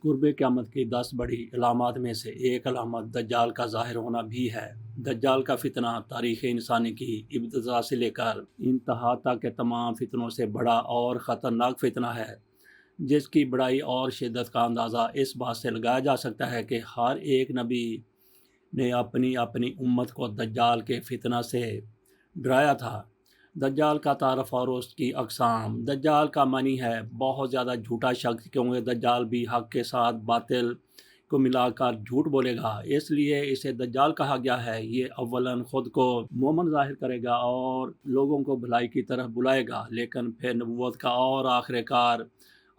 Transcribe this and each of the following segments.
قرب قیامت کی 10 بڑی علامات میں سے ایک علامت دجال کا ظاہر ہونا بھی ہے۔ دجال کا فتنہ تاریخ انسانی کی ابتدا سے لے کر انتہا تک کے تمام فتنوں سے بڑا اور خطرناک فتنہ ہے، جس کی بڑائی اور شدت کا اندازہ اس بات سے لگایا جا سکتا ہے کہ ہر ایک نبی نے اپنی امت کو دجال کے فتنہ سے ڈرایا تھا۔ دجال کا تعارف اور اس کی اقسام۔ دجال کا معنی ہے بہت زیادہ جھوٹا شخص، کیونکہ دجال بھی حق کے ساتھ باطل کو ملا کر جھوٹ بولے گا، اس لیے اسے دجال کہا گیا ہے۔ یہ اولاً خود کو مومن ظاہر کرے گا اور لوگوں کو بھلائی کی طرف بلائے گا، لیکن پھر نبوت کا اور آخر کار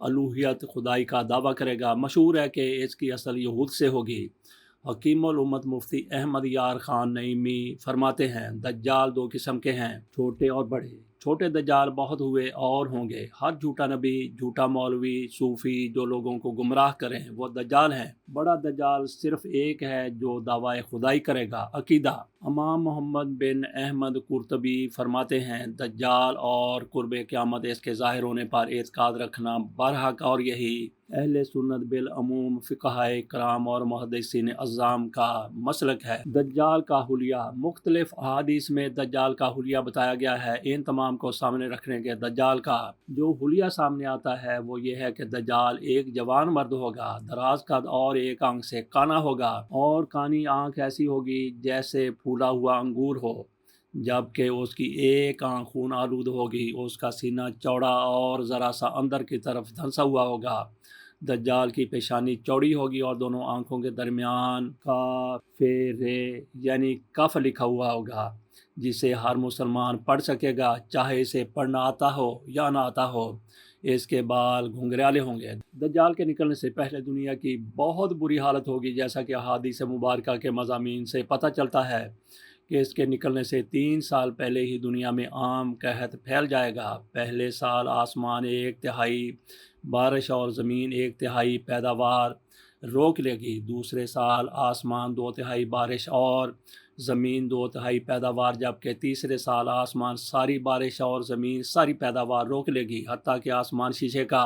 الوہیت خدائی کا دعویٰ کرے گا۔ مشہور ہے کہ اس کی اصل یہود سے ہوگی۔ حکیم الامت مفتی احمد یار خان نعیمی فرماتے ہیں، دجال دو قسم کے ہیں، چھوٹے اور بڑے۔ چھوٹے دجال بہت ہوئے اور ہوں گے۔ ہر جھوٹا نبی، جھوٹا مولوی، صوفی جو لوگوں کو گمراہ کریں وہ دجال ہیں۔ بڑا دجال صرف ایک ہے جو دعوی خدائی کرے گا۔ عقیدہ۔ امام محمد بن احمد قرطبی فرماتے ہیں، دجال اور قرب قیامت اس کے ظاہر ہونے پر اعتقاد رکھنا برحق، اور یہی اہل سنت بالعموم فقہائے کرام اور محدثین اعظام کا مسلک ہے۔ دجال کا حلیہ۔ مختلف احادیث میں دجال کا حلیہ بتایا گیا ہے۔ ان تمام کو سامنے رکھنے کے دجال کا جو حلیہ سامنے آتا ہے وہ یہ ہے کہ دجال ایک جوان مرد ہوگا، دراز قد اور ایک آنکھ سے کانا ہوگا، اور کانی آنکھ ایسی ہوگی جیسے پھولا ہوا انگور ہو، جبکہ اس کی ایک آنکھ خون آلود ہوگی۔ اس کا سینہ چوڑا اور ذرا سا اندر کی طرف دھنسا ہوا ہوگا۔ دجال کی پیشانی چوڑی ہوگی اور دونوں آنکھوں کے درمیان یعنی کف لکھا ہوا ہوگا، جسے ہر مسلمان پڑھ سکے گا، چاہے اسے پڑھنا آتا ہو یا نہ آتا ہو۔ اس کے بال گھنگریالے ہوں گے۔ دجال کے نکلنے سے پہلے دنیا کی بہت بری حالت ہوگی، جیسا کہ احادیث مبارکہ کے مضامین سے پتہ چلتا ہے کہ اس کے نکلنے سے 3 سال پہلے ہی دنیا میں عام قحط پھیل جائے گا۔ پہلے سال آسمان 1/3 بارش اور زمین 1/3 پیداوار روک لے گی۔ دوسرے سال آسمان 2/3 بارش اور زمین 2/3 پیداوار، جبکہ تیسرے سال آسمان ساری بارش اور زمین ساری پیداوار روک لے گی، حتیٰ کہ آسمان شیشے کا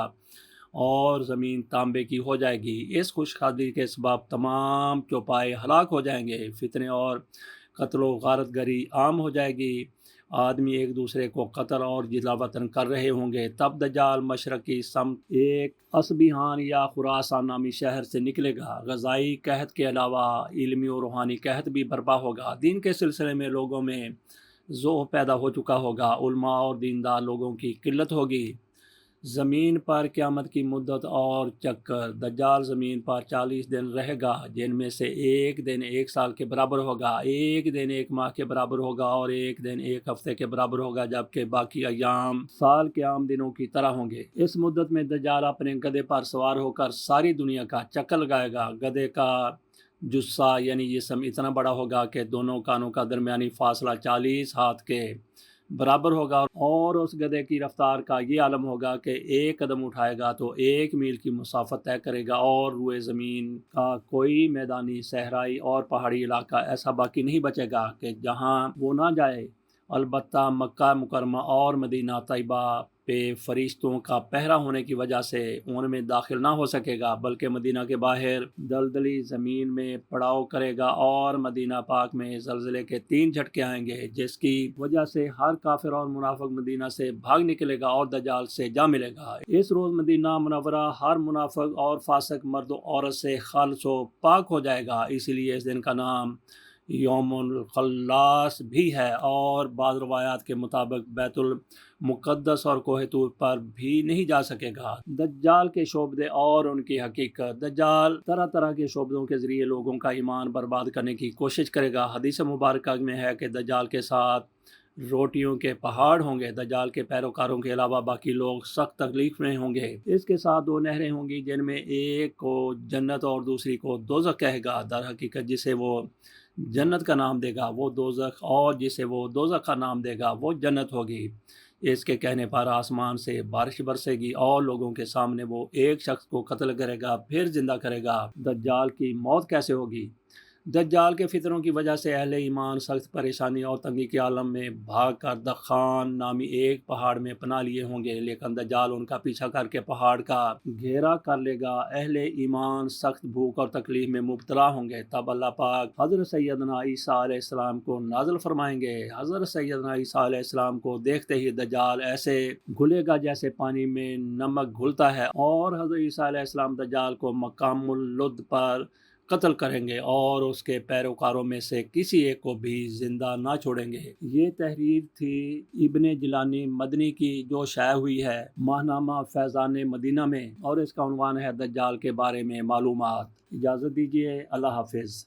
اور زمین تانبے کی ہو جائے گی۔ اس خوشخبری کے سبب تمام چوپائے ہلاک ہو جائیں گے، فتنے اور قتل و غارت گری عام ہو جائے گی، آدمی ایک دوسرے کو قتل اور جلا وطن کر رہے ہوں گے۔ تب دجال مشرق کی سمت ایک اصبہان یا خراسان نامی شہر سے نکلے گا۔ غذائی قحط کے علاوہ علمی و روحانی قحط بھی برپا ہوگا۔ دین کے سلسلے میں لوگوں میں ذوق پیدا ہو چکا ہوگا، علماء اور دیندار لوگوں کی قلت ہوگی۔ زمین پر قیامت کی مدت اور چکر۔ دجال زمین پر 40 دن رہے گا، جن میں سے ایک دن 1 سال کے برابر ہوگا، ایک دن 1 ماہ کے برابر ہوگا اور ایک دن 1 ہفتے کے برابر ہوگا، جبکہ باقی ایام سال کے عام دنوں کی طرح ہوں گے۔ اس مدت میں دجال اپنے گدھے پر سوار ہو کر ساری دنیا کا چکر لگائے گا۔ گدھے کا جثہ یعنی جسم اتنا بڑا ہوگا کہ دونوں کانوں کا درمیانی فاصلہ 40 ہاتھ کے برابر ہوگا، اور اس گدھے کی رفتار کا یہ عالم ہوگا کہ ایک قدم اٹھائے گا تو 1 میل کی مسافت طے کرے گا، اور روئے زمین کا کوئی میدانی، صحرائی اور پہاڑی علاقہ ایسا باقی نہیں بچے گا کہ جہاں وہ نہ جائے۔ البتہ مکہ مکرمہ اور مدینہ طیبہ پہ فرشتوں کا پہرا ہونے کی وجہ سے ان میں داخل نہ ہو سکے گا، بلکہ مدینہ کے باہر دلدلی زمین میں پڑاؤ کرے گا، اور مدینہ پاک میں زلزلے کے 3 جھٹکے آئیں گے، جس کی وجہ سے ہر کافر اور منافق مدینہ سے بھاگ نکلے گا اور دجال سے جا ملے گا۔ اس روز مدینہ منورہ ہر منافق اور فاسق مرد و عورت سے خالص و پاک ہو جائے گا، اسی لیے اس دن کا نام یوم الخلاص بھی ہے، اور بعض روایات کے مطابق بیت المقدس اور کوہ طور پر بھی نہیں جا سکے گا۔ دجال کے شعبدے اور ان کی حقیقت۔ دجال طرح طرح کے شعبدوں کے ذریعے لوگوں کا ایمان برباد کرنے کی کوشش کرے گا۔ حدیث مبارکہ میں ہے کہ دجال کے ساتھ روٹیوں کے پہاڑ ہوں گے۔ دجال کے پیروکاروں کے علاوہ باقی لوگ سخت تکلیف میں ہوں گے۔ اس کے ساتھ 2 نہریں ہوں گی، جن میں ایک کو جنت اور دوسری کو دوزخ کہے گا۔ در حقیقت جسے وہ جنت کا نام دے گا وہ دوزخ، اور جسے وہ دوزخ کا نام دے گا وہ جنت ہوگی۔ اس کے کہنے پر آسمان سے بارش برسے گی، اور لوگوں کے سامنے وہ ایک شخص کو قتل کرے گا، پھر زندہ کرے گا۔ دجال کی موت کیسے ہوگی؟ دجال کے فتنوں کی وجہ سے اہل ایمان سخت پریشانی اور تنگی کے عالم میں بھاگ کر دخان نامی ایک پہاڑ میں پناہ لیے ہوں گے، لیکن دجال ان کا پیچھا کر کے پہاڑ کا گھیرا کر لے گا۔ اہل ایمان سخت بھوک اور تکلیف میں مبتلا ہوں گے، تب اللہ پاک حضرت سیدنا عیسیٰ علیہ السلام کو نازل فرمائیں گے۔ حضرت سیدنا عیسیٰ علیہ السلام کو دیکھتے ہی دجال ایسے گھلے گا جیسے پانی میں نمک گھلتا ہے، اور حضرت عیسیٰ علیہ السلام دجال کو مقام اللد پر قتل کریں گے اور اس کے پیروکاروں میں سے کسی ایک کو بھی زندہ نہ چھوڑیں گے۔ یہ تحریر تھی ابن جیلانی مدنی کی جو شائع ہوئی ہے ماہنامہ فیضان مدینہ میں، اور اس کا عنوان ہے دجال کے بارے میں معلومات۔ اجازت دیجیے، اللہ حافظ۔